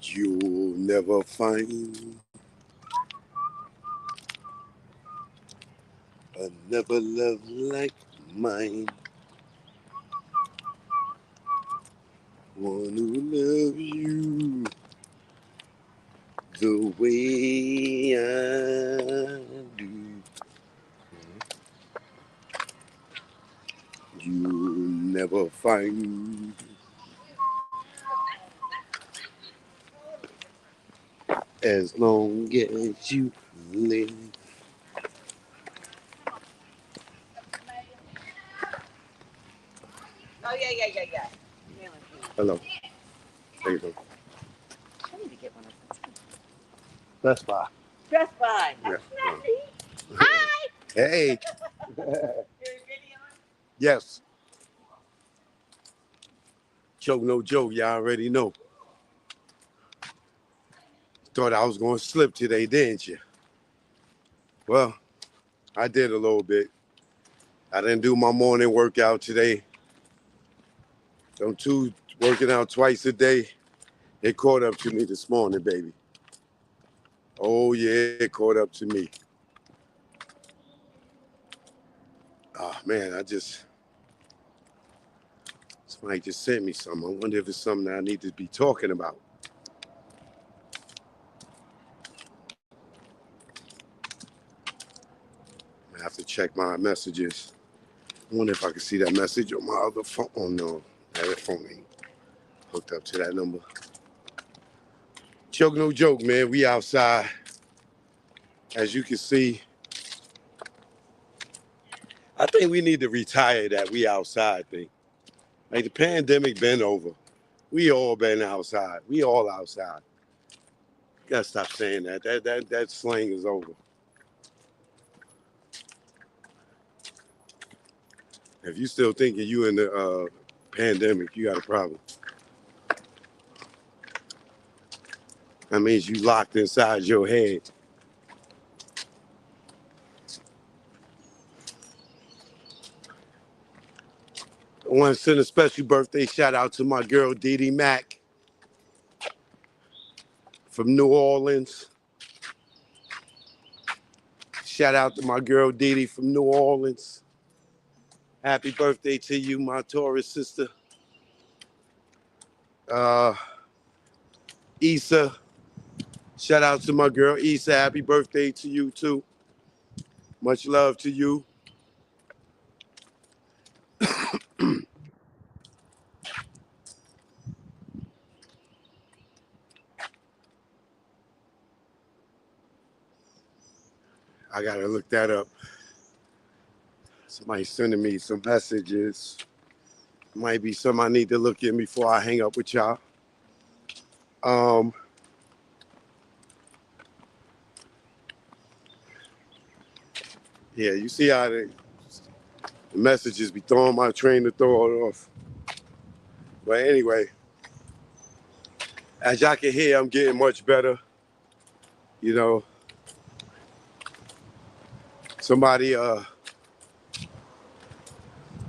You'll never find another love like mine. One who loves you the way I do. You'll never find as long as you live. Oh, yeah, yeah, yeah, yeah. Hello. How you doing? I need to get one of those. Best Buy. Best Buy. Yeah. That's not me. Hi. Hey. You're video? Yes. Joke, no joke. Y'all already know. Thought I was going to slip today, didn't you? Well, I did a little bit. I didn't do my morning workout today. Them two working out twice a day. It caught up to me this morning, baby. Oh, yeah, it caught up to me. Oh, man, somebody just sent me something. I wonder if it's something that I need to be talking about. I have to check my messages. I wonder if I can see that message on my other phone. Oh, no, that phone ain't hooked up to that number. Joke, no joke, man. We outside. As you can see, I think we need to retire that we outside thing. Like the pandemic been over. We all been outside. We all outside. Gotta stop saying that. That slang is over. If you still thinking you in the pandemic, you got a problem. That means you locked inside your head. I want to send a special birthday shout out to my girl Dee Dee Mack from New Orleans. Shout out to my girl Dee Dee from New Orleans. Happy birthday to you, my Taurus sister. Uh, Issa. Shout out to my girl Issa. Happy birthday to you too. Much love to you. I gotta look that up. Somebody sending me some messages. Might be some I need to look in before I hang up with y'all. Um, yeah, you see how the messages be throwing my train to throw it off. But anyway, as y'all can hear, I'm getting much better. You know, somebody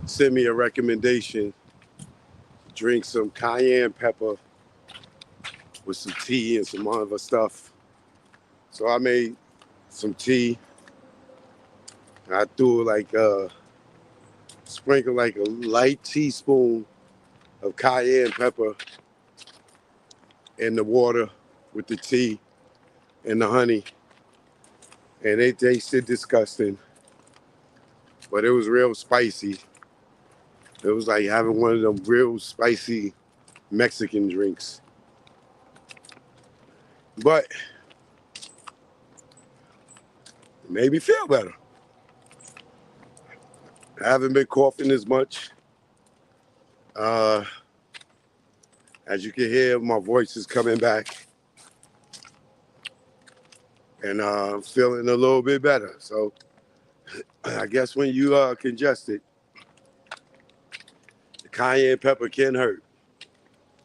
sent me a recommendation. Drink some cayenne pepper with some tea and some other stuff. So I made some tea. I threw like sprinkle like a light teaspoon of cayenne pepper in the water with the tea and the honey, and it tasted disgusting, but it was real spicy. It was like having one of them real spicy Mexican drinks, but it made me feel better. I haven't been coughing as much. Uh, as you can hear, my voice is coming back, and I'm feeling a little bit better. So I guess when you congested, the cayenne pepper can hurt.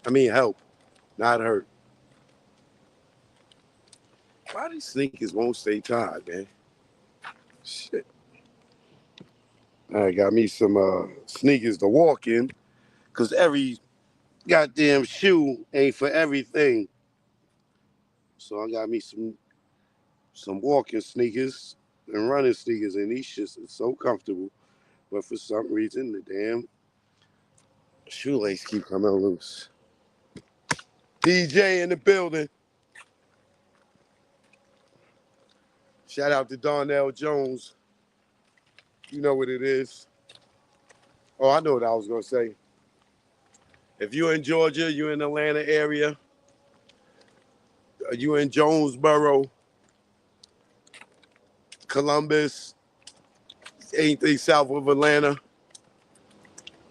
I mean, help, not hurt. Why these sneakers won't stay tied, man? Shit. I got me some sneakers to walk in, because every goddamn shoe ain't for everything. So I got me some walking sneakers and running sneakers, and these shits are so comfortable. But for some reason, the damn shoelace keep coming loose. DJ in the building. Shout out to Darnell Jones. You know what it is. Oh, I know what I was gonna say. If you're in Georgia, you're in the Atlanta area, you in Jonesboro, Columbus, anything south of Atlanta,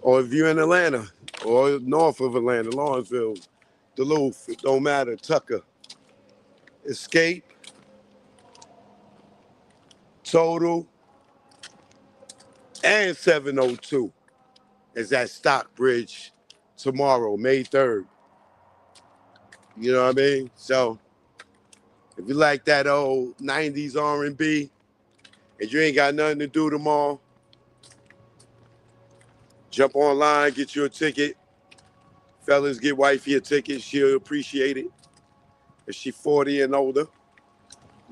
or if you're in Atlanta or north of Atlanta, Lawrenceville, Duluth, it don't matter, Tucker, Escape, Total, and 702 is at Stockbridge tomorrow, May 3rd. You know what I mean? So if you like that old 90s R&B and you ain't got nothing to do tomorrow, jump online, get you a ticket. Fellas, get wifey a ticket. She'll appreciate it. If she 40 and older,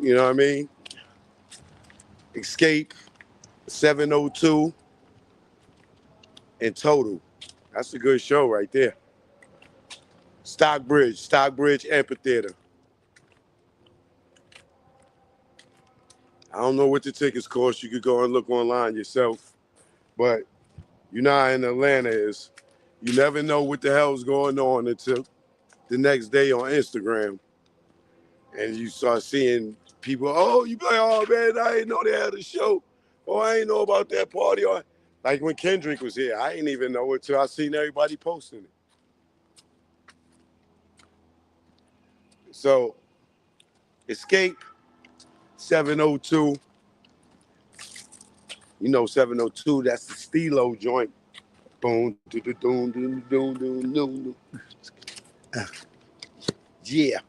you know what I mean? Escape, 702, and Total. That's a good show right there. Stockbridge Amphitheater. I don't know what the tickets cost. You could go and look online yourself. But you know how in Atlanta is. You never know what the hell's going on until the next day on Instagram. And you start seeing people, oh, you be like, oh man, I didn't know they had a show. Oh, I didn't know about that party. Or like when Kendrick was here, I didn't even know it till I seen everybody posting it. So Escape, 702. You know 702, that's the Stilo joint. Boom, doom, doom, doom, doom, doom, doom. Yeah.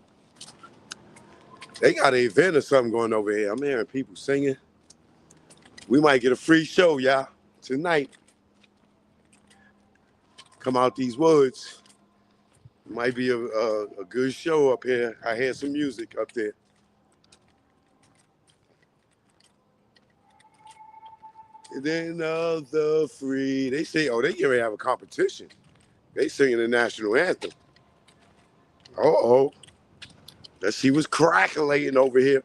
They got an event or something going over here. I'm hearing people singing. We might get a free show, y'all, tonight. Come out these woods. Might be a good show up here. I hear some music up there. And then the free. They say, oh, they get ready to have a competition. They singing the national anthem. Uh-oh. That she was crackling over here.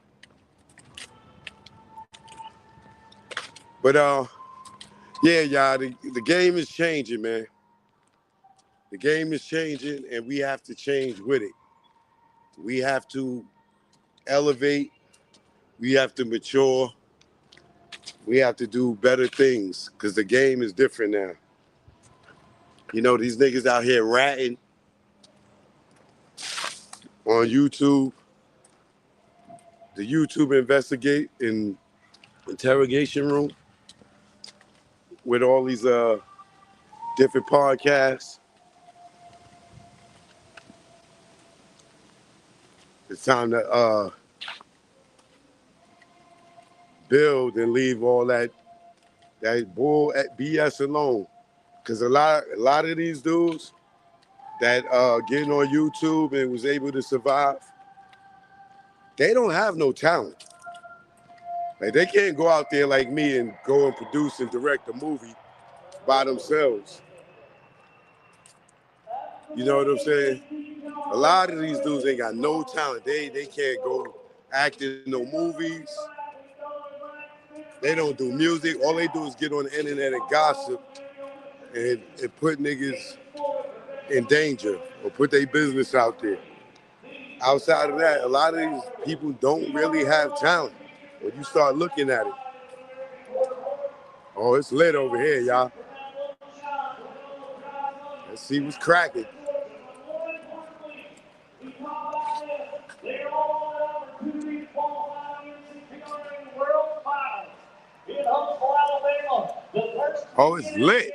But yeah, y'all, the game is changing, man. The game is changing, and we have to change with it. We have to elevate. We have to mature. We have to do better things because the game is different now. You know, these niggas out here ratting on YouTube. The YouTube interrogation room with all these different podcasts. It's time to build and leave all that bull BS alone. Cause a lot of these dudes that getting on YouTube and was able to survive, they don't have no talent. Like they can't go out there like me and go and produce and direct a movie by themselves. You know what I'm saying? A lot of these dudes ain't got no talent. They can't go act in no movies. They don't do music. All they do is get on the internet and gossip and put niggas in danger or put their business out there. Outside of that, a lot of these people don't really have talent. When you start looking at it, oh, it's lit over here, y'all. Let's see what's cracking. Oh, it's lit.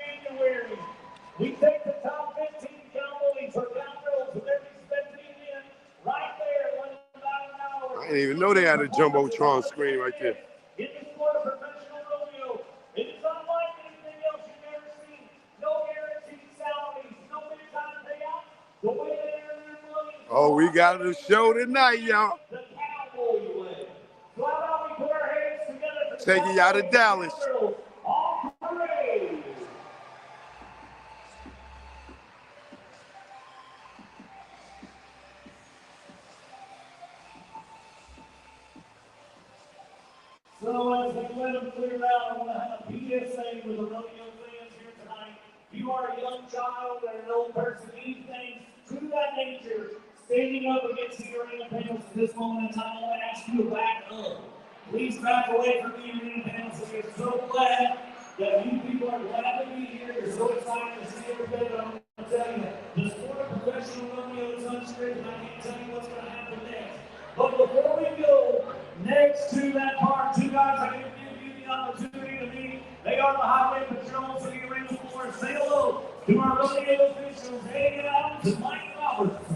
We take the top 15 cowboys for downloads of every spectating event right there. I didn't even know they had a Jumbotron screen right there. In the sport of professional rodeo, it is unlike anything else you've ever seen. No guaranteed salaries, no big time payout. The way they earn their money. Oh, we got a show tonight, y'all. The Cowboy way. So how about we put our hands together for Taking y'all to Dallas. On parade. So as we let them clear out, I want to have a PSA with the rodeo fans here tonight. If you are a young child or an old person, anything to that nature, standing up against the arena panels at this moment in time, I want to ask you to back up. Please back away from the arena panels. We are so glad that you people are glad to be here. You're so excited to see everybody. But I'm going to tell you, the sport of professional rodeo is unscripted. I can't tell you what's going to happen next. But before we go next to that part, two guys are going to give you the opportunity to meet. They are the highway patrols of the arena floor. Say hello to our rodeo officials, Eddie Adams and Mike Roberts.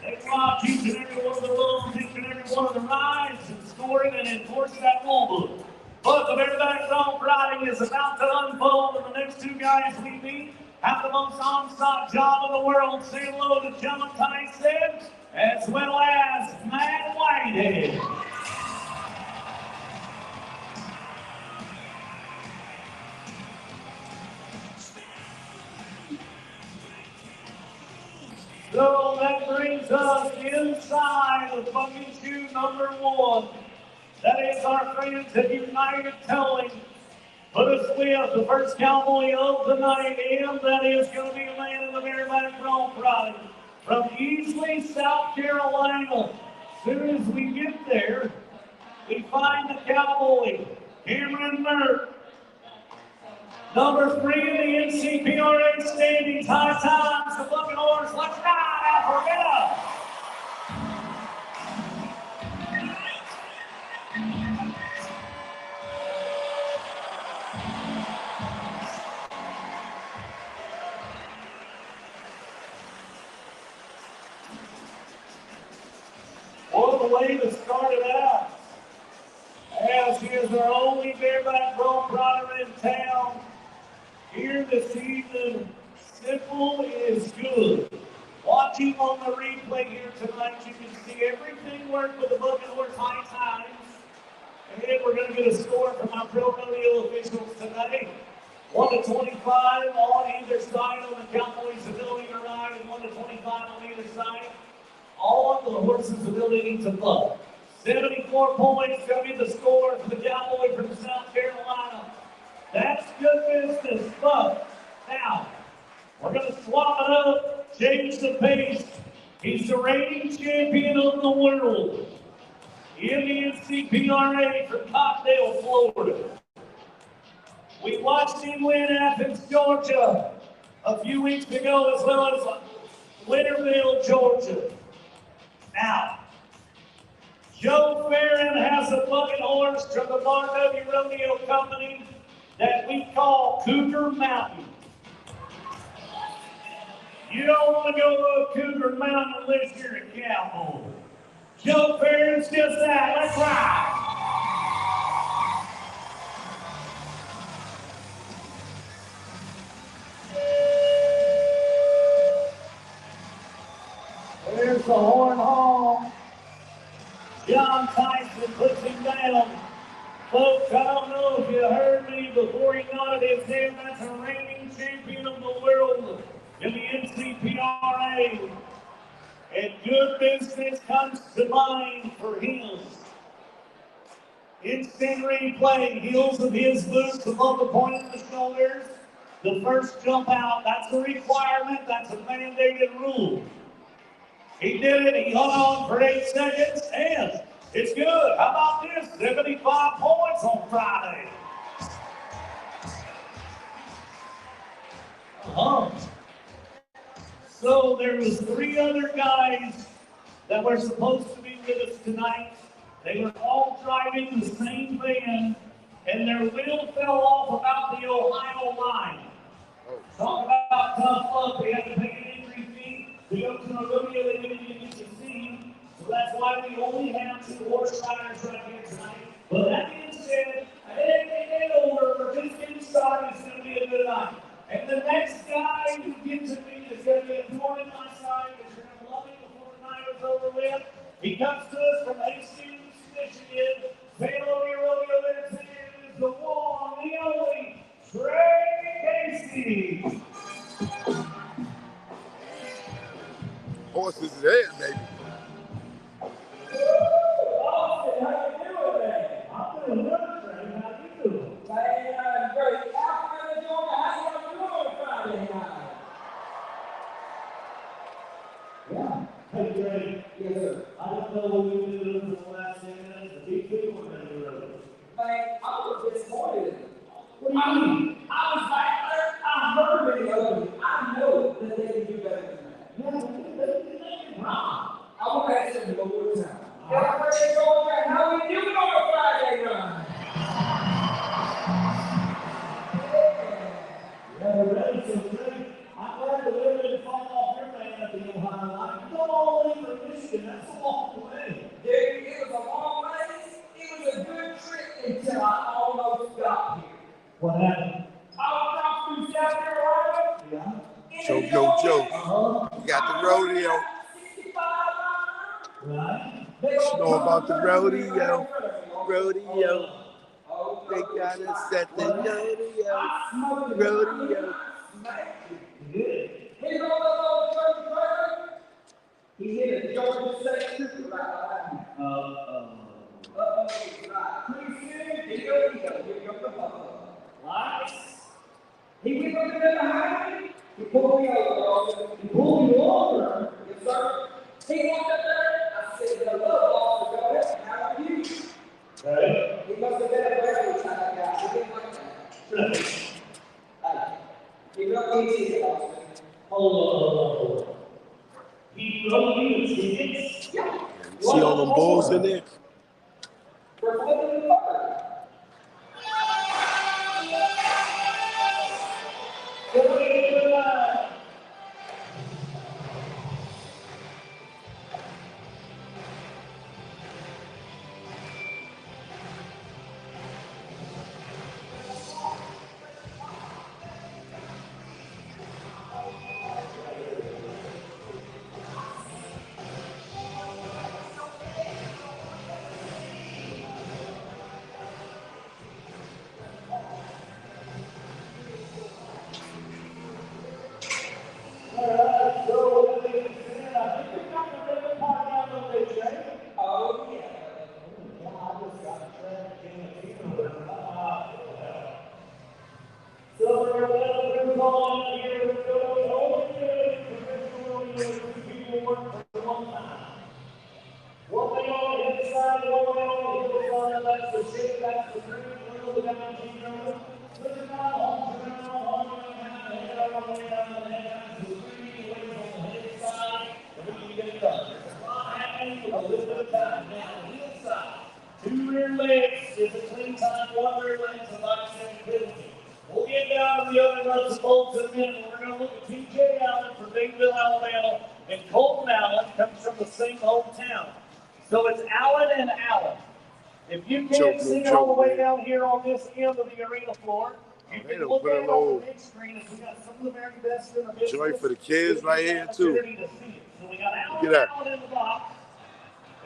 They watch each and every one of the rules, each and every one of the rides, and scoring and enforce that rule book. But the bareback dog riding is about to unfold, and the next two guys we meet have the most on-stop job in the world. Say hello to John Tyson, as well as Matt Whitehead. So that brings us inside of bucket shoe number 1. That is our friends at United Towing. Put us with the first cowboy of the night, and that is going to be a man in the bareback bronc riding from Easley, South Carolina. As soon as we get there, we find the cowboy, Cameron Merck. Number 3 in the NCPRA standings, high times, the bucket horse. Let's ride, Alpharetta. What a way to start it out. As he is our only bareback bronc rider in town here this season. Simple is good. Watching on the replay here tonight, you can see everything work with the bucket horse high times. And we're going to get a score from our pro rodeo officials today. 1 to 25 on either side on the cowboy's ability to ride, and 1 to 25 on either side on the horse's ability to buck. 74 points going to be the score for the cowboy from South Carolina. That's good business, but now we're going to swap it up, change the pace. He's the reigning champion of the world in the NCPRA from Cottondale, Florida. We watched him win Athens, Georgia a few weeks ago, as well as Winterville, Georgia. Now, Joe Farron has a bucket horse from the Bar W Rodeo Company that we call Cougar Mountain. You don't want to go to a Cougar Mountain unless you're a cowboy. Joe Farron's just that. Let's ride. There's the horn hall. John Tyson puts him down. Folks, I don't know if you heard me before he nodded his head. That's a reigning champion of the world in the NCPRA. And good business comes to mind for him. Instant replay, heels of his boots above the point of the shoulders. The first jump out, that's a requirement, that's a mandated rule. He did it, he hung on for 8 seconds, and it's good. How about this? 75 points on Friday. So there was 3 other guys that were supposed to be with us tonight. They were all driving the same van, and their wheel fell off about the Ohio line. Talk about tough luck. They had to pay an entry fee to go to a rodeo they didn't even get to see. So that's why we only have 2 horse riders right here tonight. But that being said, hey, over. We're just getting started. It's going to be a good night. And the next guy you get to meet is going know what we did in the last 10 minutes. The big people were in the road. Man, I was disappointed. What do you mean? I was like, I heard it over. I know that they can do better than that. Yeah, they wrong. I want to ask them one more time. Everybody going back, how we doing on a Friday run? Yeah, they're ready, so great. I'm glad the women didn't fall off your man at the Ohio line. Go all in for Michigan. That's a long way. Dude, it was a long ways. It was a good trip until I almost got here. What happened? I was off through South Carolina. Yeah. Joke, no joke. You got the rodeo. 65 miles. Right. Know about the rodeo. Rodeo. They gotta set the rodeo. Rodeo. Good. He rolled up on the church trailer. He hit a Georgia State trooper right behind me. Right. Pretty soon, here comes the buffalo. Lights. He went up there behind me. He pulled me over. He pulled you over. Yes, sir. He walked up there. I said, hello, officer. Go ahead. How are you? Right. He must have been a very kind of guy. He didn't like that. He wrote me a ticket, officer. Hold on. He wrote you the tickets? Yeah. See all them bulls in there? We're flipping the bird. Good. Oh, yeah. One thing on the inside, one thing on the hillside, that's the shit, that's the green, wheel, the down, looking down, home, head on the way down, the head, the green, wheels on the hillside, and we can get it done. There's a lot happening with a little bit of time. Now, on the hillside, 2 rear legs is a clean time, 1 rear leg is a box penalty. We'll get down to the other nuts and bolts in a minute. We're going to look at TJ Allen from Bigville, Alabama, and Colton Allen comes from the same hometown. So it's Allen and Allen. If you can't see all the way down here on this end of the arena floor, you They can done look put a at it on little the big screen, and we got some of the very best in the business. joint for the kids right here, too. Opportunity to see it. So we got Allen Look and at that. Allen in the box,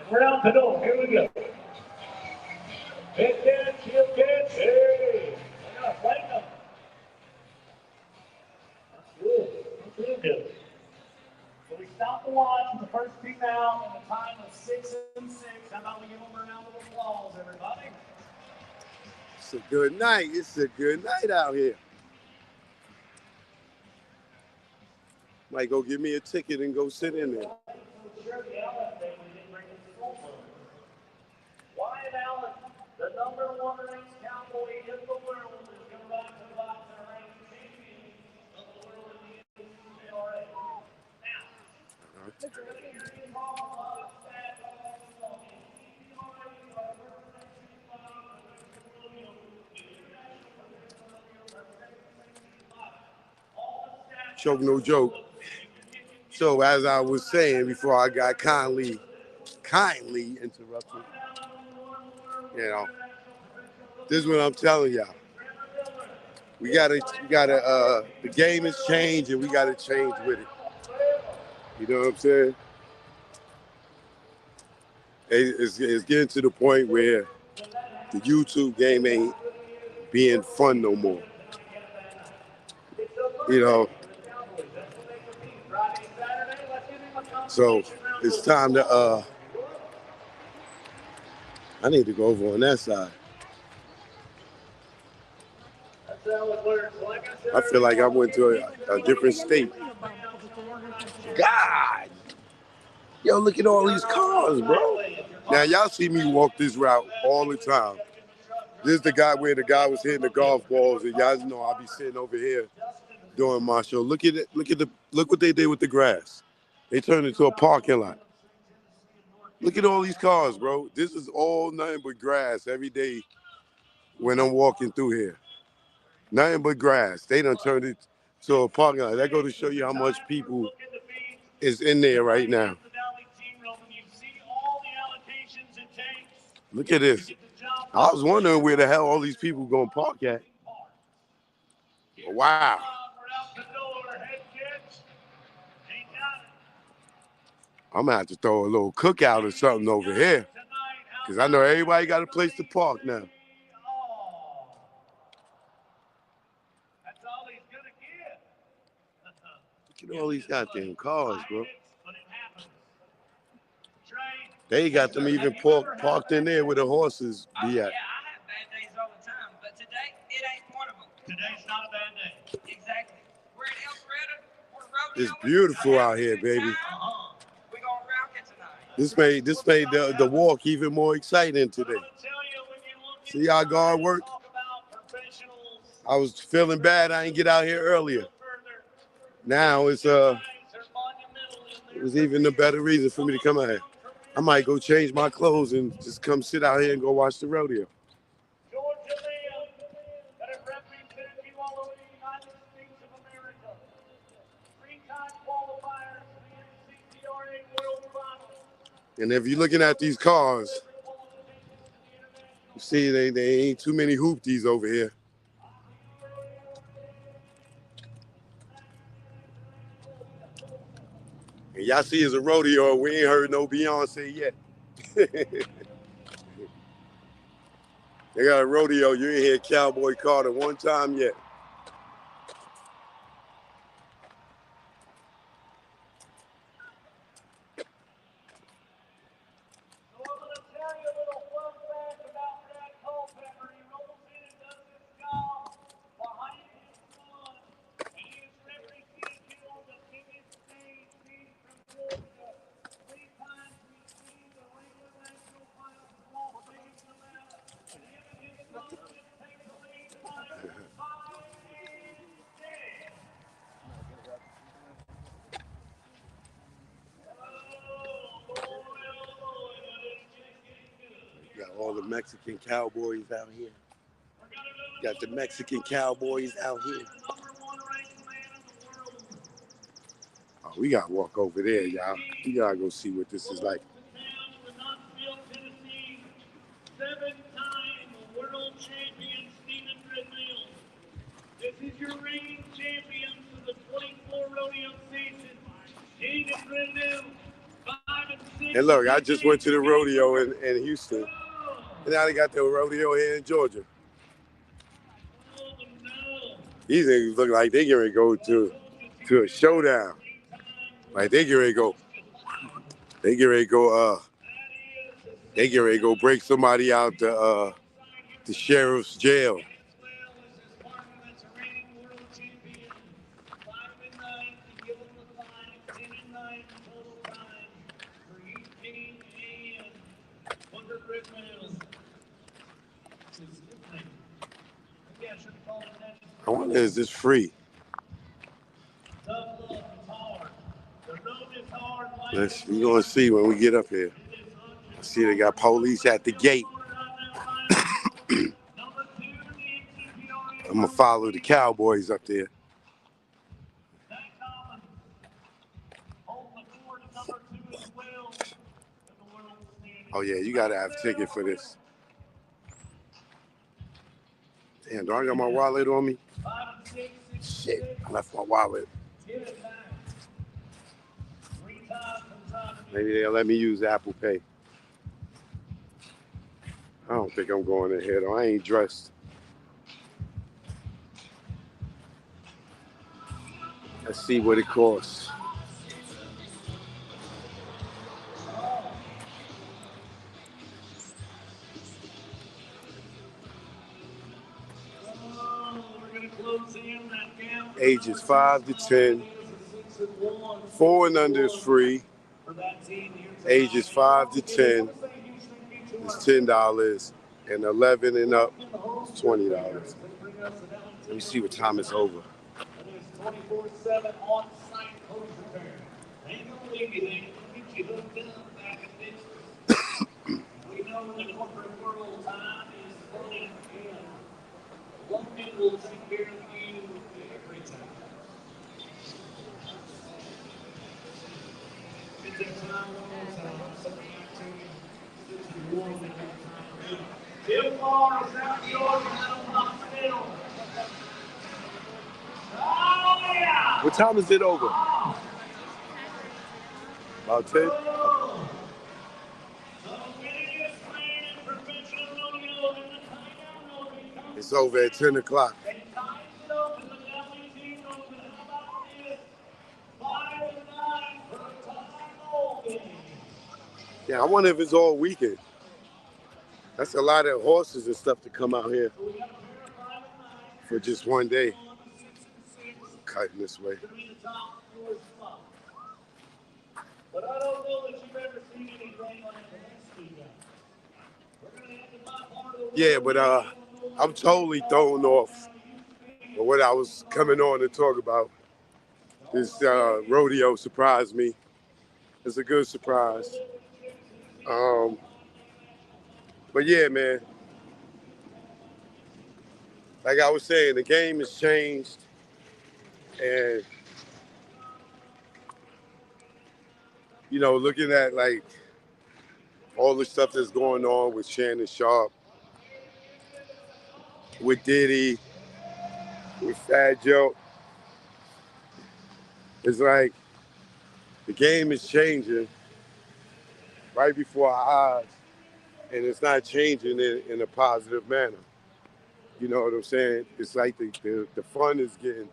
and we're out the door. Here we go. Hit that, chip catch, hey! I got a flank up. That's good. That's real good. So we stop the watch with the first 2 out and the time of 6 and 6. How about we give them a round of applause, everybody? It's a good night. It's a good night out here. Might go give me a ticket and go sit in there. Wyatt Allen, the #1 ranked cowboy in the world, is going back to the box and ranked champion of the world in the NCAA. Now, Choke, no joke. So as I was saying before I got kindly interrupted, you know, this is what I'm telling y'all. We gotta, the game has changed and we gotta change with it. You know what I'm saying? It's getting to the point where the YouTube game ain't being fun no more. You know, so it's time to, I need to go over on that side. I feel like I went to a different state. God! Yo, look at all these cars, bro. Now, y'all see me walk this route all the time. This is the guy where the guy was hitting the golf balls, and y'all know I'll be sitting over here doing my show. Look at it. Look what they did with the grass. They turned it into a parking lot. Look at all these cars, bro. This is all nothing but grass every day when I'm walking through here. Nothing but grass. They done turned it to a parking lot. That go to show you how much people is in there right now. Look at this. I was wondering where the hell all these people gonna park at. Wow. I'm gonna have to throw a little cookout or something over here, because I know everybody got a place to park now. Look at all these goddamn cars, bro. They got them even parked in there where the horses be at. Yeah, I have bad days all the time, but today, it ain't one of them. Today's not a bad day. Exactly. We're in Alpharetta. We're roading. It's beautiful out here, baby. We're going to rock it tonight. This made the walk even more exciting today. See how God worked? I was feeling bad I didn't get out here earlier. Now it was even a better reason for me to come out here. I might go change my clothes and just come sit out here and go watch the rodeo. And if you're looking at these cars, you see they ain't too many hoopties over here. And y'all see it's a rodeo, we ain't heard no Beyonce yet. They got a rodeo, you ain't hear Cowboy Carter one time yet. Got all the Mexican cowboys out here. Got the Mexican cowboys out here. Oh, we gotta walk over there, y'all. We gotta go see what this is like. Seven-time world champion Stephen Redmill. This is your reigning champion for the 24 rodeo season. Stephen Redmill, 5 and 6. And look, I just went to the rodeo in Houston. And now they got the rodeo here in Georgia. These niggas look like they get ready to go to a showdown. Like they get ready to go. They get ready to go. They get ready to go break somebody out the sheriff's jail. I wonder, is this free? We're going to see when we get up here. I see they got police at the gate. I'm going to follow the cowboys up there. Oh, yeah, you got to have a ticket for this. Damn, do I got my wallet on me? Shit, I left my wallet. Maybe they'll let me use Apple Pay. I don't think I'm going in here, though. I ain't dressed. Let's see what it costs. Ages 5 to 10. 4 and under is free. for that team here tonight. Ages 5 to 10 is $10, and 11 and up is $20. Let me see what time it's over. And there's 24/7 on-site hose repair. They ain't gonna leave you there. They'll get you hooked up back in business. We know in the corporate world, time is running in. Logan will take care of you every time. It's a time one more time. Something Bill Maher is out Georgia out hospital. Oh yeah! What time is it over? About 10? Oh. The winningest man in professional rodeo in the timeout open. It's over at 10 o'clock. And ties it open, the WT open. How about this? 5 and 9 for a time open. Yeah, I wonder if it's all weekend. That's a lot of horses and stuff to come out here for just one day. Cutting this way. But I don't know that you've ever seen anything like this. We're gonna have to buy part of the Yeah, but I'm totally thrown off of what I was coming on to talk about. This rodeo surprised me. It's a good surprise. But yeah, man. Like I was saying, the game has changed, and you know, looking at like all the stuff that's going on with Shannon Sharp, with Diddy, with Fat Joe, it's like the game is changing right before our eyes, and it's not changing in a positive manner. You know what I'm saying? It's like the fun is getting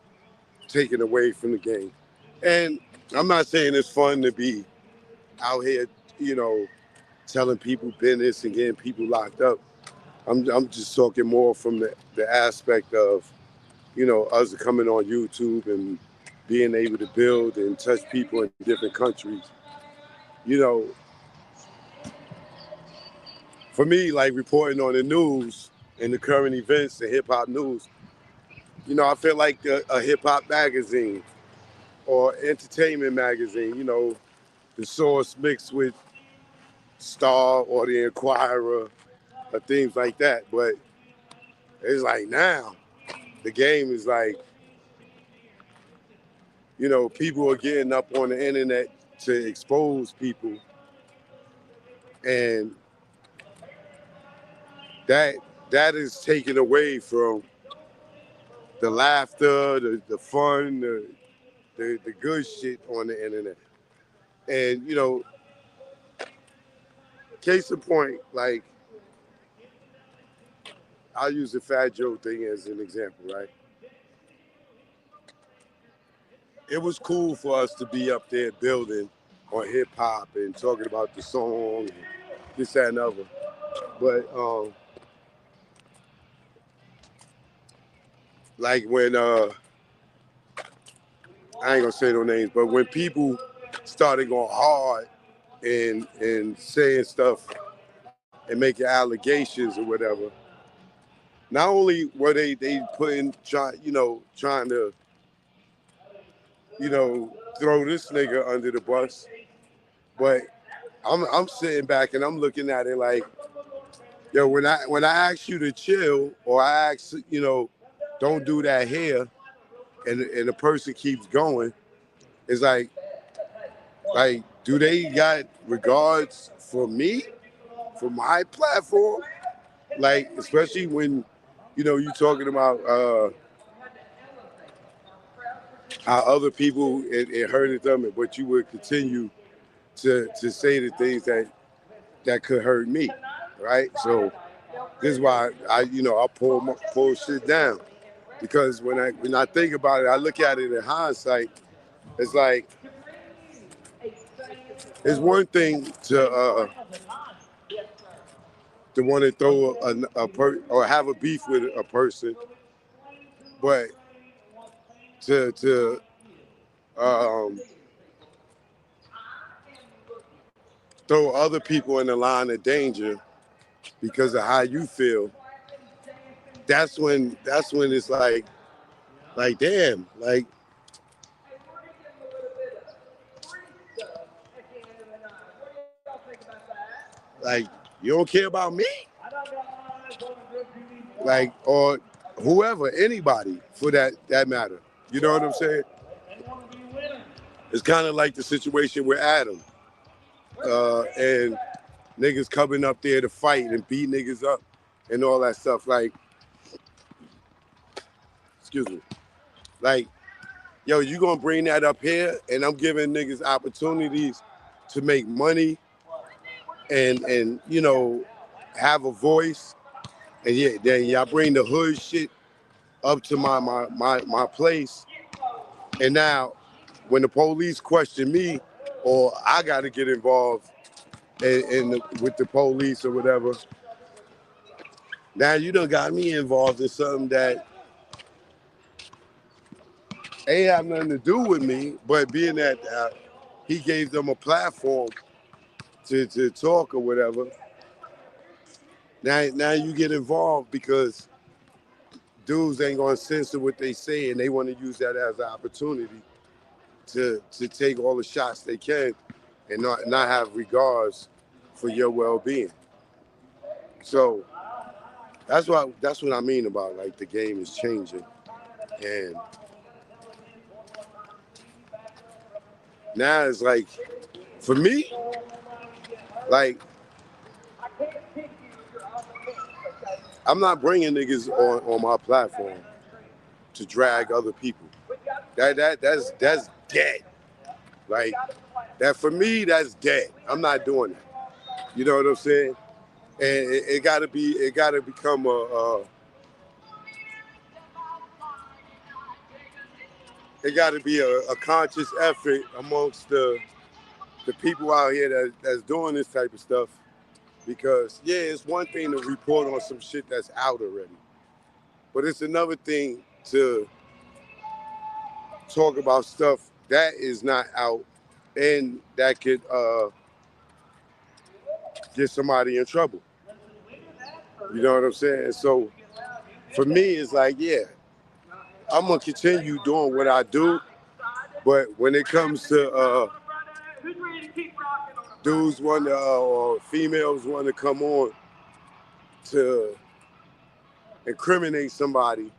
taken away from the game. And I'm not saying it's fun to be out here, you know, telling people business and getting people locked up. I'm just talking more from the aspect of, you know, us coming on YouTube and being able to build and touch people in different countries. You know, for me, like reporting on the news and the current events, the hip hop news, you know, I feel like a hip hop magazine or entertainment magazine, you know, the Source mixed with Star or the Inquirer or things like that. But it's like now, the game is like, you know, people are getting up on the internet to expose people. And that is taken away from the laughter, the fun, the good shit on the internet. And, you know, case in point, like, I'll use the Fat Joe thing as an example, right? It was cool for us to be up there building on hip hop and talking about the song and this, that, and other. But like when I ain't gonna say no names, but when people started going hard and saying stuff and making allegations or whatever, not only were they trying to, you know, throw this nigga under the bus, but I'm sitting back and I'm looking at it like, yo, when I ask you to chill, or I ask, you know, don't do that here, and the person keeps going, it's like, do they got regards for me, for my platform? Like, especially when, you know, you talking about how other people, it hurted them, but you would continue to say the things that could hurt me, right? So this is why I pull shit down, because when I think about it, I look at it in hindsight. It's like, it's one thing to want to throw or have a beef with a person, but to throw other people in the line of danger because of how you feel, that's when it's like damn, like you don't care about me, like, or whoever, anybody for that matter. You know what I'm saying? It's kind of like the situation with Adam and niggas coming up there to fight and beat niggas up and all that stuff. Like, excuse me, like, yo, you gonna bring that up here, and I'm giving niggas opportunities to make money and you know, have a voice, and yeah, then y'all bring the hood shit up to my place, and now when the police question me, or I got to get involved with the police or whatever, now you done got me involved in something that ain't have nothing to do with me, but being that he gave them a platform to talk or whatever, now you get involved because dudes ain't gonna censor what they say, and they want to use that as an opportunity to take all the shots they can and not have regards for your well-being. So that's what I mean about, like, the game is changing, and now it's like, for me, like, I'm not bringing niggas on my platform to drag other people. That's dead. Like, that for me, that's dead. I'm not doing that. You know what I'm saying? And it gotta become it gotta be a conscious effort amongst the people out here that's doing this type of stuff. Because yeah, it's one thing to report on some shit that's out already, but it's another thing to talk about stuff that is not out and that could get somebody in trouble. You know what I'm saying? So for me, it's like, yeah, I'm gonna continue doing what I do, but when it comes to dudes want to or females want to come on to incriminate somebody,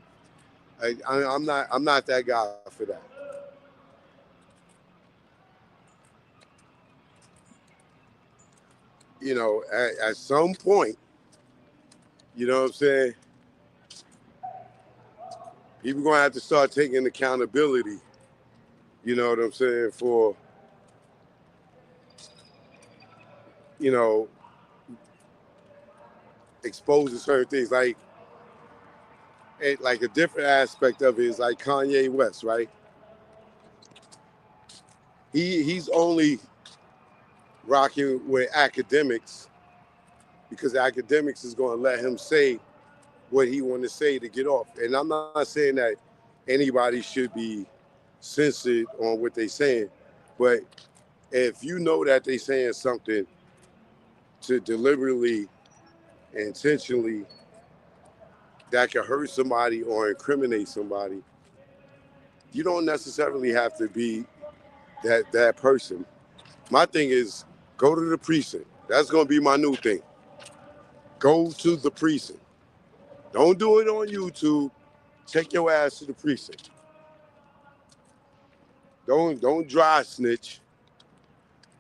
I'm not that guy for that. You know, at some point, you know what I'm saying, people gonna have to start taking accountability, you know what I'm saying, for, you know, exposing certain things. Like a different aspect of it is like Kanye West, right? He's only rocking with academics because academics is going to let him say what he want to say to get off. And I'm not saying that anybody should be censored on what they saying, but if you know that they saying something to deliberately, intentionally, that could hurt somebody or incriminate somebody, you don't necessarily have to be that person. My thing is, go to the precinct. That's going to be my new thing. Go to the precinct. Don't do it on YouTube. Take your ass to the precinct. Don't dry snitch.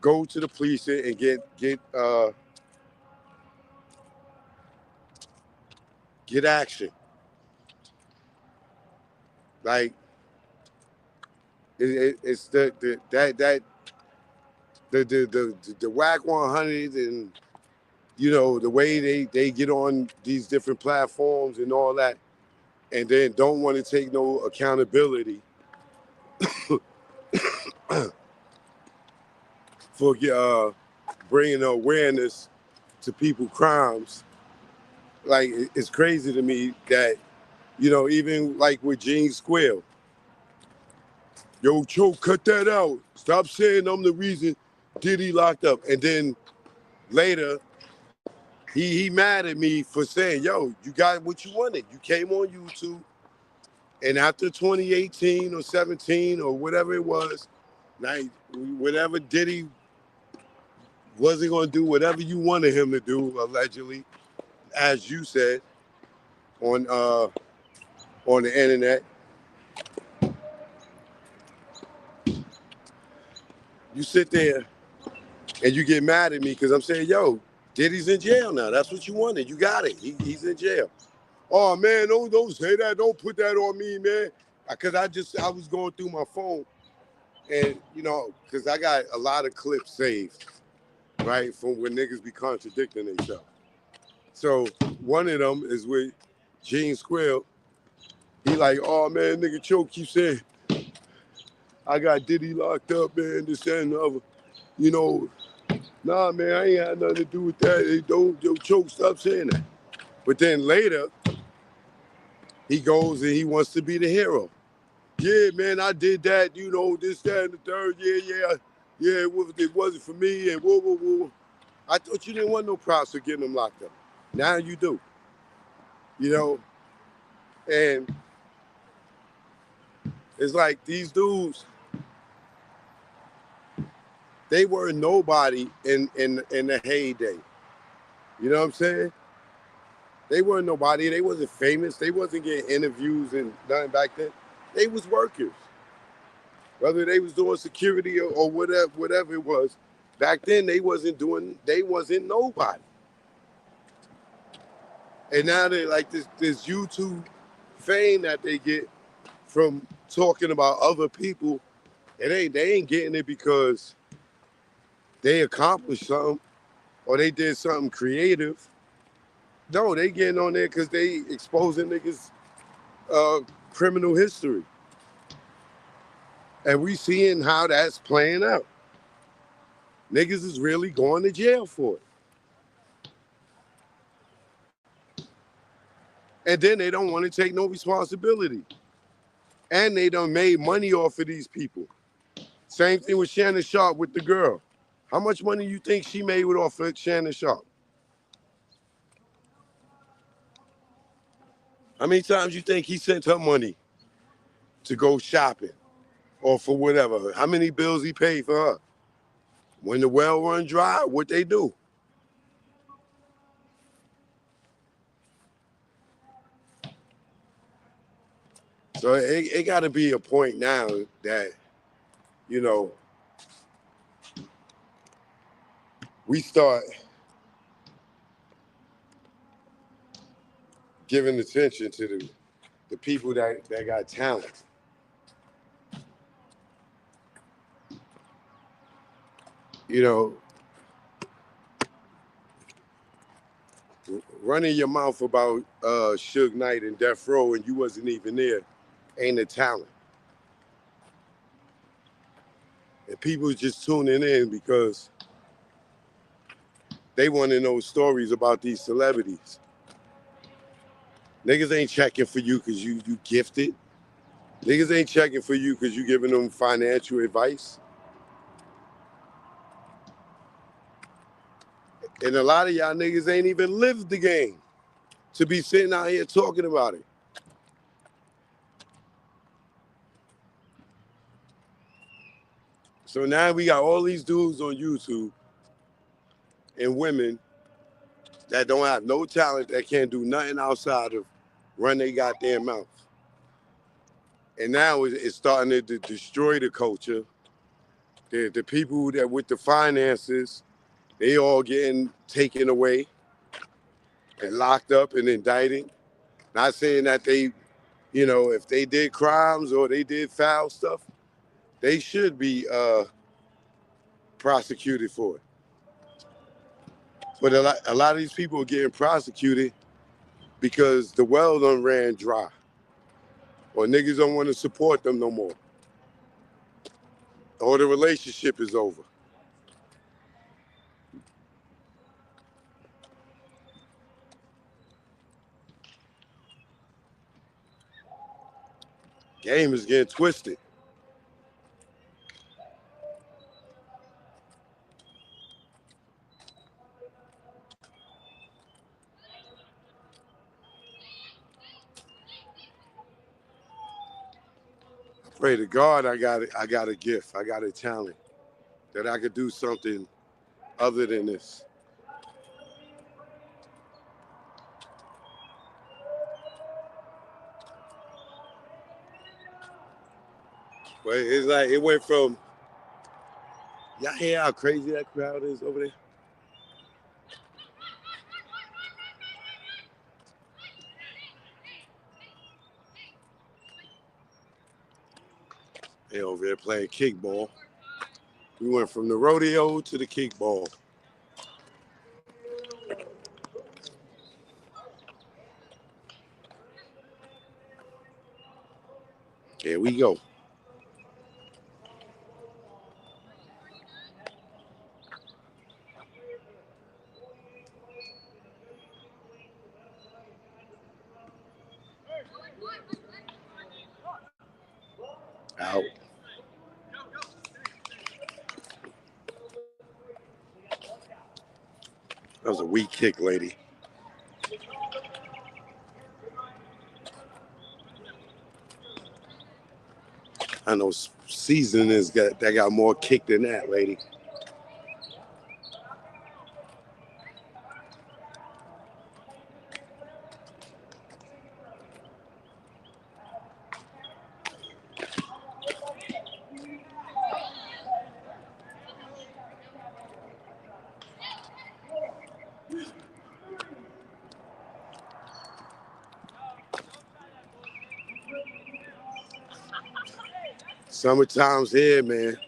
Go to the precinct and get action. Like, it's the WAC 100 and, you know, the way they get on these different platforms and all that, and then don't want to take no accountability for bringing awareness to people crimes. Like, it's crazy to me that, you know, even like with Gene Squill, yo, Cho, cut that out. Stop saying I'm the reason Diddy locked up. And then later, he mad at me for saying, yo, you got what you wanted. You came on YouTube, and after 2018 or 17 or whatever it was, now whatever Diddy wasn't going to do whatever you wanted him to do, allegedly, as you said, on the internet. You sit there and you get mad at me because I'm saying, yo, Diddy's in jail now. That's what you wanted. You got it. He's in jail. Oh man, don't say that. Don't put that on me, man. Because I was going through my phone, and because I got a lot of clips saved, right, from when niggas be contradicting themselves. So one of them is with Gene Squill. He like, oh man, nigga Choke keep saying I got Diddy locked up, man, this, that, and the other. Nah, man, I ain't had nothing to do with that. Hey, don't, Choke, stop saying that. But then later, he goes and he wants to be the hero. Yeah, man, I did that, this, that, and the third. Yeah, it wasn't for me, and whoa, whoa, whoa. I thought you didn't want no props for getting them locked up. Now you do. And it's like these dudes, they were nobody in the heyday. You know what I'm saying? They weren't nobody. They wasn't famous. They wasn't getting interviews and nothing back then. They was workers. Whether they was doing security or whatever it was, back then they wasn't nobody. And now they like this YouTube fame that they get from talking about other people. They ain't getting it because they accomplished something or they did something creative. No, they getting on there because they exposing niggas criminal history. And we seeing how that's playing out. Niggas is really going to jail for it. And then they don't want to take no responsibility. And they done made money off of these people. Same thing with Shannon Sharpe with the girl. How much money you think she made off of Shannon Sharpe? How many times you think he sent her money to go shopping or for whatever? How many bills he paid for her? When the well run dry, what they do? So it got to be a point now that, we start giving attention to the people that got talent. Running your mouth about Suge Knight and Death Row and you wasn't even there ain't a talent. And people just tuning in because they want to know stories about these celebrities. Niggas ain't checking for you because you gifted. Niggas ain't checking for you because you giving them financial advice. And a lot of y'all niggas ain't even lived the game to be sitting out here talking about it. So now we got all these dudes on YouTube and women that don't have no talent, that can't do nothing outside of run their goddamn mouth. And now it's starting to destroy the culture. The people that with the finances, they all getting taken away and locked up and indicted. Not saying that they, if they did crimes or they did foul stuff, they should be prosecuted for it. But a lot of these people are getting prosecuted because the well done ran dry. Or niggas don't want to support them no more. Or the relationship is over. Game is getting twisted. Pray to God I got a gift. I got a talent that I could do something other than this. But it's like it went from, y'all hear how crazy that crowd is over there? They over there playing kickball. We went from the rodeo to the kickball. Here we go. Out. That was a weak kick, lady. I know seasoning's got more kick than that, lady. Summertime's here, man.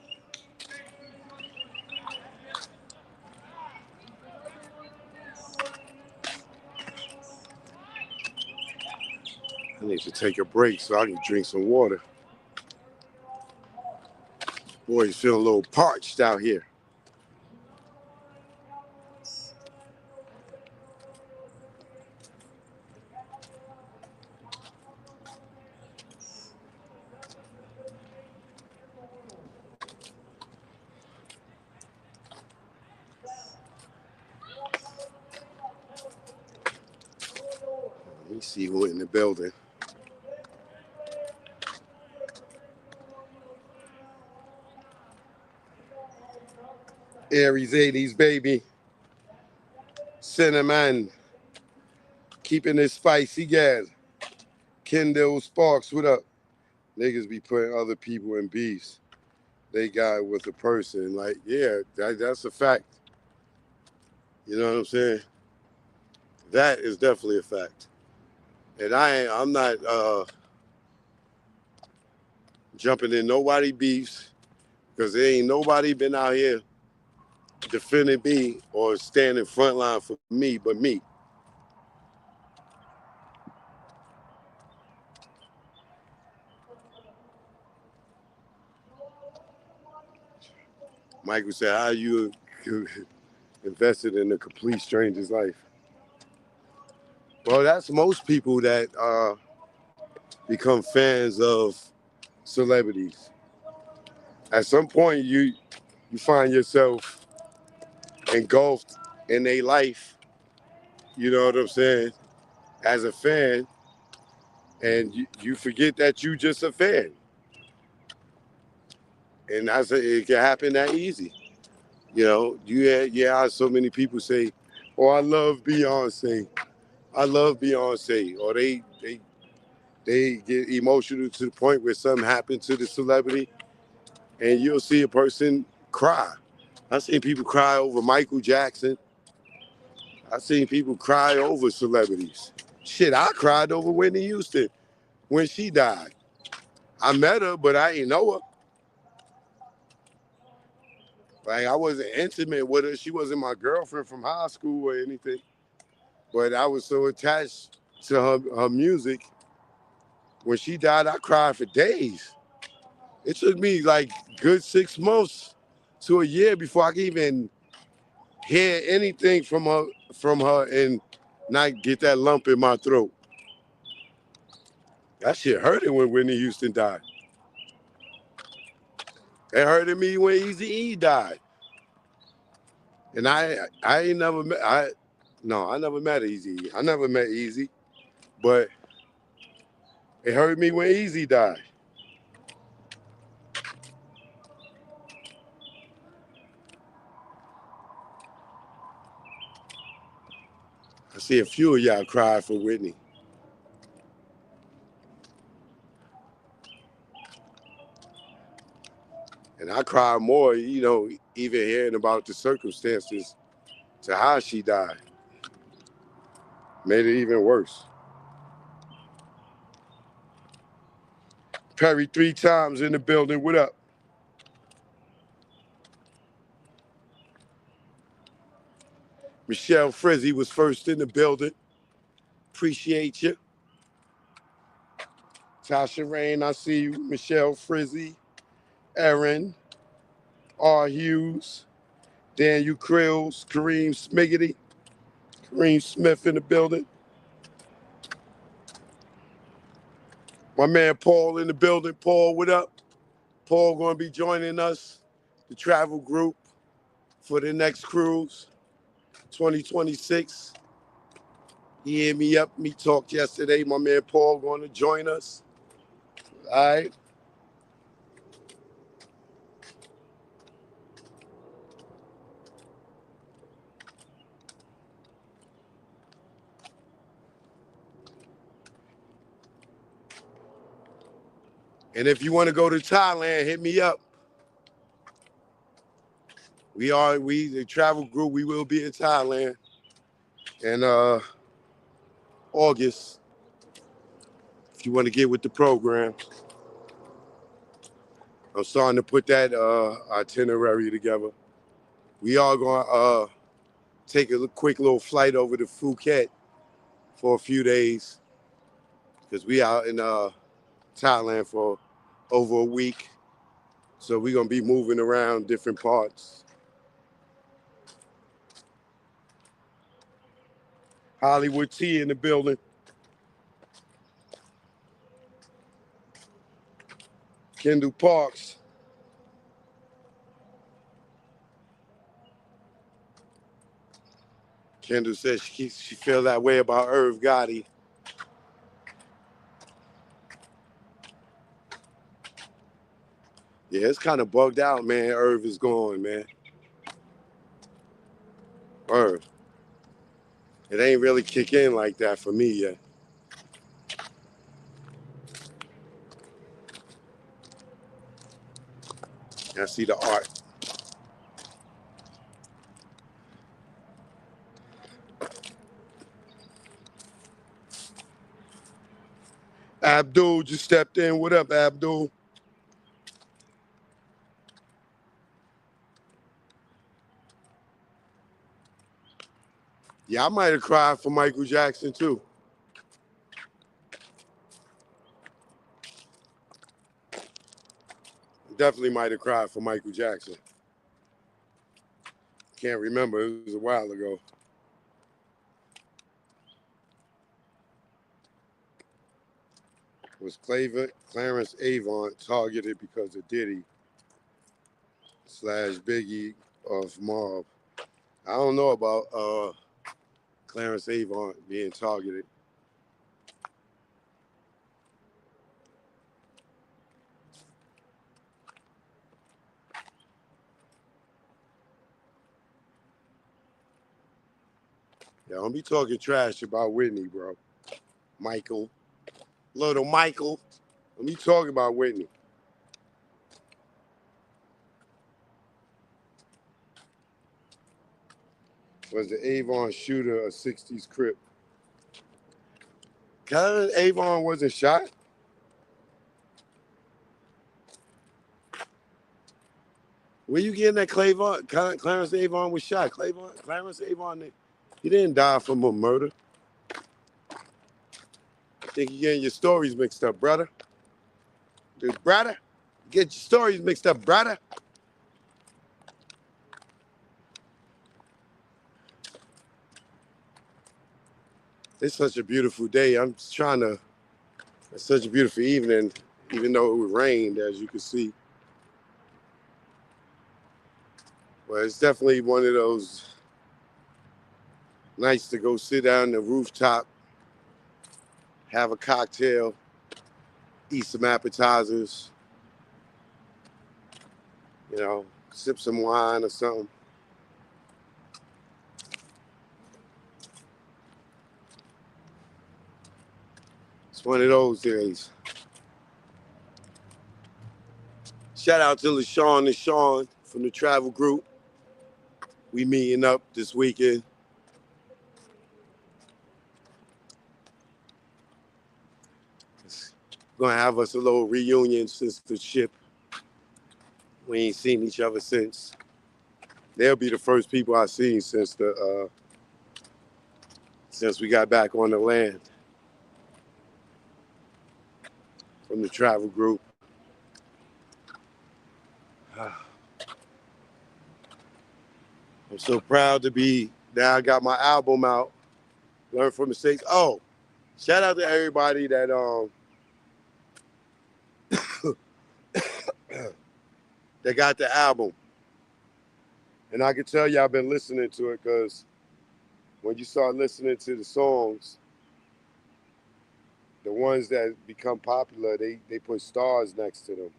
I need to take a break so I can drink some water. Boy, it's feeling a little parched out here. Let me see who in the building. Aries 80s, baby. Cinnamon. Keeping it spicy, gas. Kendall Sparks, what up? Niggas be putting other people in beefs. They got with a person. Like, yeah, that's a fact. You know what I'm saying? That is definitely a fact. And I'm not jumping in nobody beefs because there ain't nobody been out here defending me or standing front line for me but me. Michael said, how you invested in a complete stranger's life? Well, that's most people that become fans of celebrities. At some point, you find yourself engulfed in their life, you know what I'm saying, as a fan, and you forget that you just a fan. And it can happen that easy. You know, you hear so many people say, oh, I love Beyonce. I love Beyonce. Or they get emotional to the point where something happened to the celebrity and you'll see a person cry. I've seen people cry over Michael Jackson. I've seen people cry over celebrities. Shit, I cried over Whitney Houston when she died. I met her, but I didn't know her. Like, I wasn't intimate with her. She wasn't my girlfriend from high school or anything. But I was so attached to her music. When she died, I cried for days. It took me like good 6 months to a year before I could even hear anything from her and not get that lump in my throat. That shit hurted when Whitney Houston died. It hurted me when Eazy-E died. And I never met Eazy-E. I never met Eazy, but it hurt me when Eazy died. I see a few of y'all cry for Whitney. And I cry more, you know, even hearing about the circumstances to how she died. Made it even worse. Perry 3 times in the building. What up? Michelle Frizzy was first in the building. Appreciate you. Tasha Rain, I see you. Michelle Frizzy, Erin, R. Hughes, Daniel Krills, Kareem Smiggity, Kareem Smith in the building. My man Paul in the building. Paul, what up? Paul going to be joining us, the travel group, for the next cruise, 2026. He hit me up. Me talked yesterday. My man Paul going to join us. All right. And if you want to go to Thailand, hit me up. We the travel group, we will be in Thailand in August. If you want to get with the program, I'm starting to put that itinerary together. We are going to take a quick little flight over to Phuket for a few days because we out in Thailand for over a week. So we're going to be moving around different parts. Hollywood T in the building. Kendall Parks. Kendall says she feel that way about Irv Gotti. Yeah, it's kind of bugged out, man. Irv is gone, man. Irv. It ain't really kick in like that for me yet. I see the art. Abdul just stepped in. What up, Abdul? Yeah, I might have cried for Michael Jackson too. Definitely might have cried for Michael Jackson. Can't remember. It was a while ago. Was Clarence Avant targeted because of Diddy / Biggie of Mob? I don't know about Clarence Avant being targeted. Yeah, don't be talking trash about Whitney, bro. Michael. Little Michael. Don't be talking about Whitney. Was the Avon shooter a 60s Crip? Clarence Avon wasn't shot? Where you getting that Clarence Avon was shot? Clarence Avon, he didn't die from a murder. I think you're getting your stories mixed up, brother. Dude, brother, get your stories mixed up, brother. It's such a beautiful day. It's such a beautiful evening, even though it rained, as you can see. But it's definitely one of those nights to go sit down on the rooftop, have a cocktail, eat some appetizers, you know, sip some wine or something. One of those days. Shout out to LaShawn and Sean from the travel group. We meeting up this weekend. Gonna have us a little reunion since the ship. We ain't seen each other since. They'll be the first people I've seen since we got back on the land from the travel group. I'm so proud to be, now I got my album out, Learn from Mistakes. Oh, shout out to everybody that that got the album. And I can tell you I've been listening to it because when you start listening to the songs, the ones that become popular, they put stars next to them.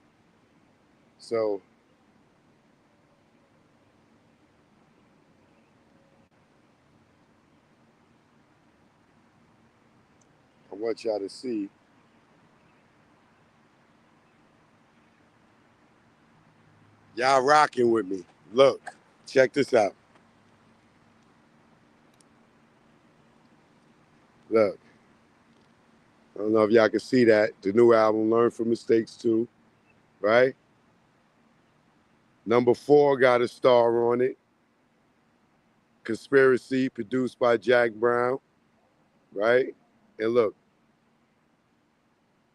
So I want y'all to see. Y'all rocking with me. Look, check this out. Look. I don't know if y'all can see that. The new album, Learn from Mistakes 2, right? Number 4 got a star on it. Conspiracy, produced by Jack Brown, right? And look,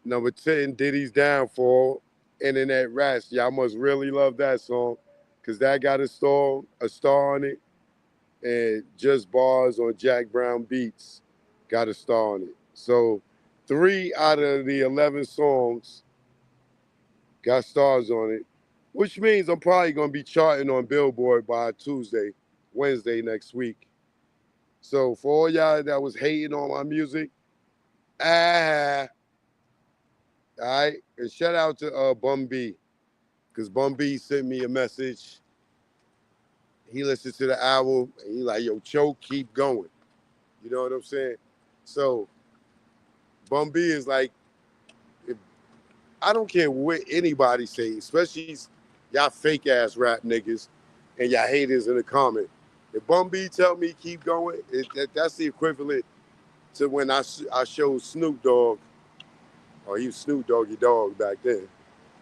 number 10, Diddy's Downfall, Internet Rats. Y'all must really love that song because that got a star on it. And Just Bars on Jack Brown Beats got a star on it. So 3 out of the 11 songs got stars on it, which means I'm probably going to be charting on Billboard by Wednesday next week. So for all y'all that was hating on my music, all right, and shout out to Bum B, because Bum B sent me a message. He listened to the album, and he like, yo, Choke, keep going. You know what I'm saying? So Bum B is like, I don't care what anybody say, especially y'all fake ass rap niggas and y'all haters in the comment. If Bum B tell me keep going, that's the equivalent to when I showed Snoop Dogg, or he was Snoop Doggy Dogg back then,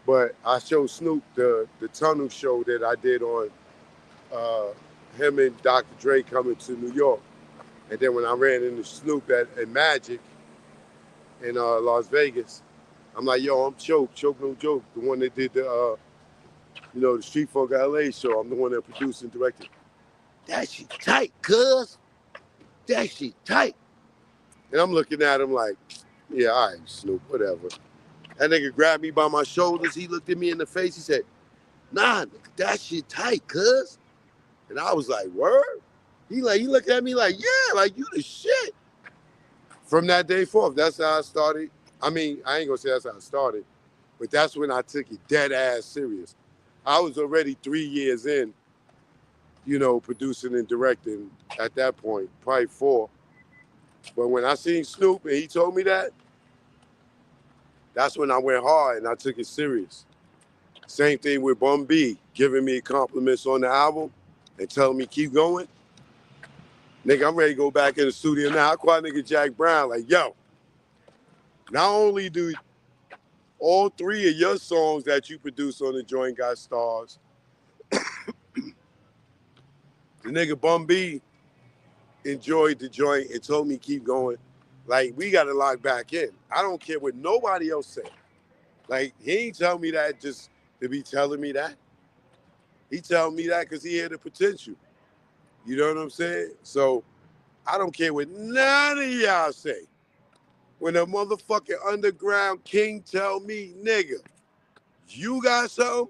but I showed Snoop the tunnel show that I did on him and Dr. Dre coming to New York. And then when I ran into Snoop at Magic in Las Vegas, I'm like, yo, I'm Choke No Joke, the one that did the Street Funk LA show. I'm the one that produced and directed. That shit tight, cuz. That shit tight. And I'm looking at him like, yeah, all right, Snoop, whatever. That nigga grabbed me by my shoulders. He looked at me in the face. He said, nah, nigga, that shit tight, cuz. And I was like, word? He looked at me like, yeah, like you the shit. From that day forth, that's how I started. I mean, I ain't gonna say that's how I started, but that's when I took it dead ass serious. I was already 3 years in, producing and directing at that point, probably 4. But when I seen Snoop and he told me that, that's when I went hard and I took it serious. Same thing with Bum B, giving me compliments on the album and telling me keep going. Nigga, I'm ready to go back in the studio now. I call nigga Jack Brown like, yo, not only do all 3 of your songs that you produce on the joint got stars, the nigga Bum B enjoyed the joint and told me keep going. Like, we got to lock back in. I don't care what nobody else say. Like, he ain't tell me that just to be telling me that. He tell me that because he had the potential. You know what I'm saying? So I don't care what none of y'all say. When a motherfucking underground king tell me, nigga, you got something,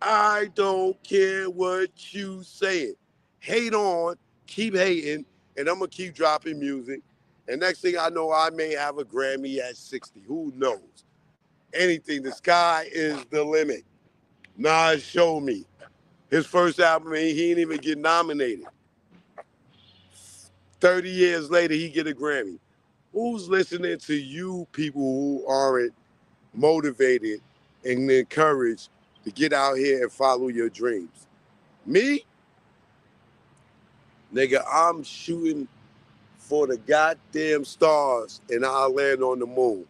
I don't care what you saying. Hate on, keep hating, and I'm going to keep dropping music. And next thing I know, I may have a Grammy at 60. Who knows? Anything. The sky is the limit. Nas showed me. His first album, he didn't even get nominated. 30 years later, he get a Grammy. Who's listening to you people who aren't motivated and encouraged to get out here and follow your dreams? Me? Nigga, I'm shooting for the goddamn stars and I'll land on the moon.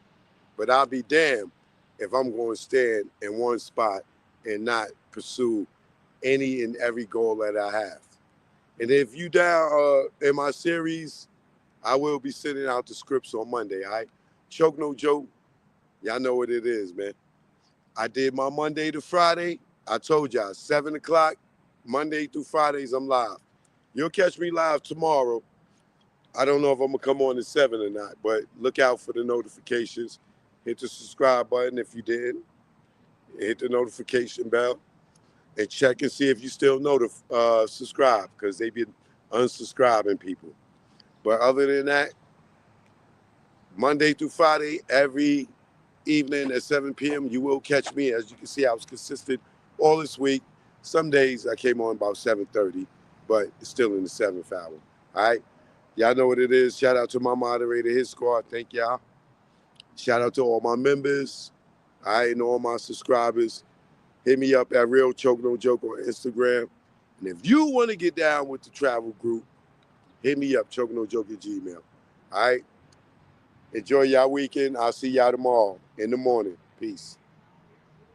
But I'll be damned if I'm going to stand in one spot and not pursue any and every goal that I have. And if you down in my series, I will be sending out the scripts on Monday, all right? Choke no joke. Y'all know what it is, man. I did my Monday to Friday. I told y'all, 7 o'clock, Monday through Fridays, I'm live. You'll catch me live tomorrow. I don't know if I'm going to come on at 7 or not, but look out for the notifications. Hit the subscribe button if you didn't. Hit the notification bell. And check and see if you still subscribe, because they've been unsubscribing people. But other than that, Monday through Friday, every evening at 7 p.m., you will catch me. As you can see, I was consistent all this week. Some days I came on about 7:30, but it's still in the 7th hour. All right? Y'all know what it is. Shout out to my moderator, his squad. Thank y'all. Shout out to all my members. All right, and all my subscribers. Hit me up at Real Choke No Joke on Instagram. And if you want to get down with the travel group, hit me up, chokenojoke@gmail. All right? Enjoy y'all weekend. I'll see y'all tomorrow in the morning. Peace.